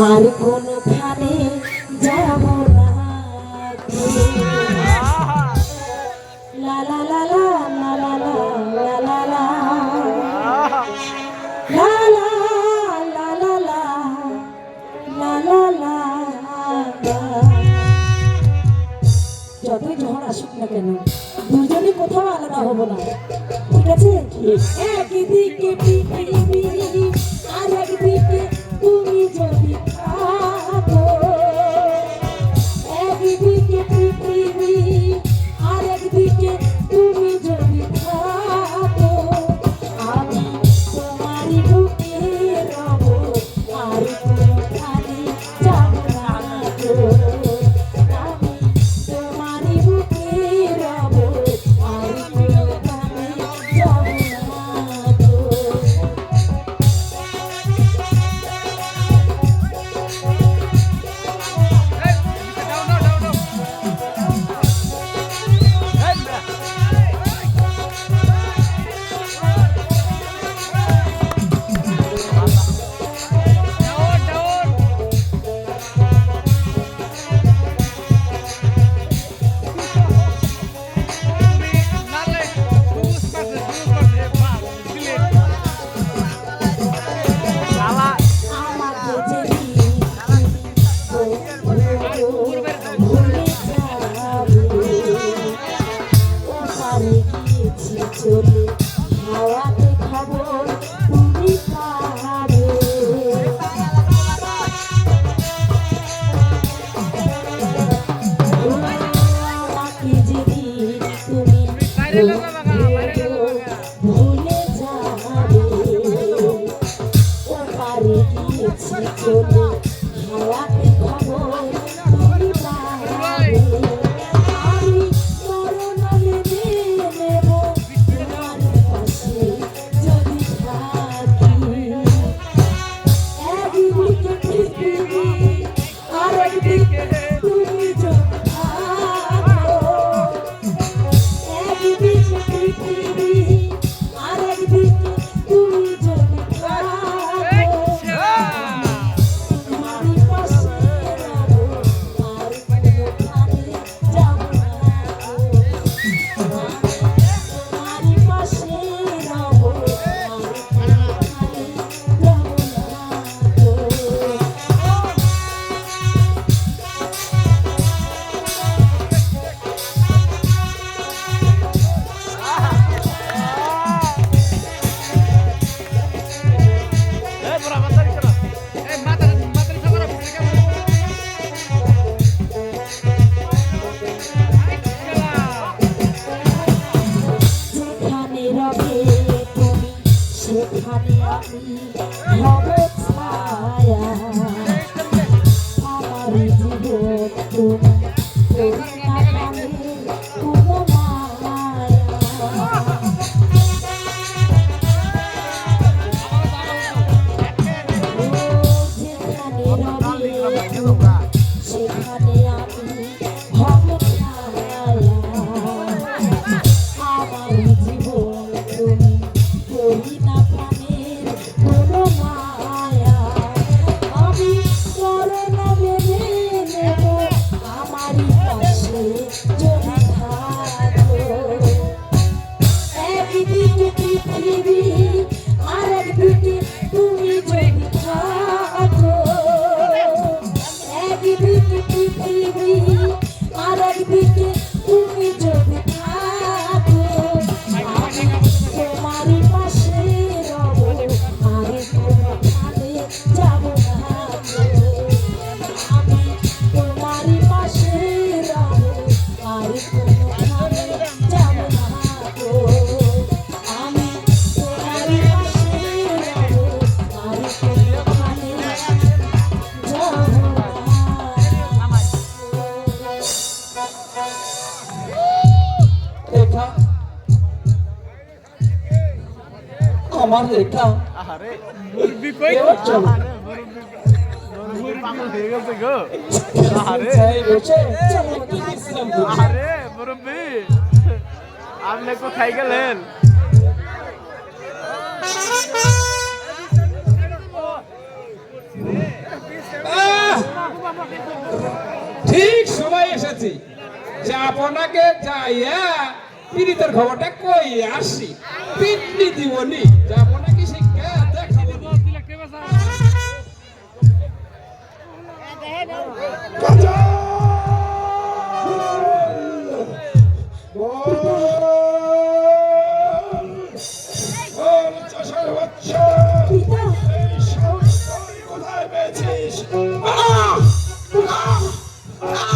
আর কোনখানে যাব না লা লা লা লা লা লা লা লা লা লা লা লা লা লা লা লা লা। যতই ঝড় আসুক না কেন দুজনে কোথাও আলাদা হব না, ঠিক আছে? একদিকে পৃথিবী আর একদিকে তুমি যদি থাকো, একদিকে পৃথিবী আর একদিকে তুমি যদি থাকো, আমি তোমারই বুকে রব আর কোনখানে যাব না গো। আমি তোমারই বুকে রব আর কোনখানে যাব না গো। চলে হাওয়াতে খবর তুমি পাবে, আমাকে যেদিন তুমি ভুলে যাবে, ও পারে গিয়েছি চলে হাওয়াতে খবর তুমি পাবে। আমি মরণ মেনে নেব তোমার পাশে যদি থাকি, একদিকে পৃথিবী আর একদিকে তুমি যদি থাকো, একদিকে পৃথিবী আর একদিকে তুমি যদি থাকো, তোমারই পাশে রব আর কোনখানে যাব না গো। তোমারই পাশে রব আর কোনখানে যাব না গো। যেখানে রবে তুমি সেখানে আমি হব ছায়া, আমার জীবন তুমি করুণা প্রাণের কোনো মায়া। ও যেখানে রবে তুমি সেখানে আমি হব ছায়া, আমার জীবন তুমি করুণা প্রাণের কোনো মায়া। আমি করুণা মেনে নেব আমারই পাশে যদি থাকো, একদিকে পৃথিবী আর একদিকে তুমি যদি থাকো, একদিকে পৃথিবী আর একদিকে তুমি যদি থাকো, আমি তোমারই পাশে রব আর কোনখানে যাব না গো। আমি তোমারই পাশে রব আর কোনখানে যাব না গো। আমি তোমারই পাশে রব আর কোনখানে যাব না। রেখা, আমার রেখা এবার চলো। ছায়ায় বসে চলো একটু বিশ্রাম করি। আরে মুরব্বি, আপনি কোথায় গেলেন? ঠিক সময় এসেছি যে আপনাকে যাইয়া পীড়িতের খবরটা কই আসি পিটনি দিবনি যে আপনাকে শিক্ষা দেখাবো পিতা কোথায় পেয়েছিস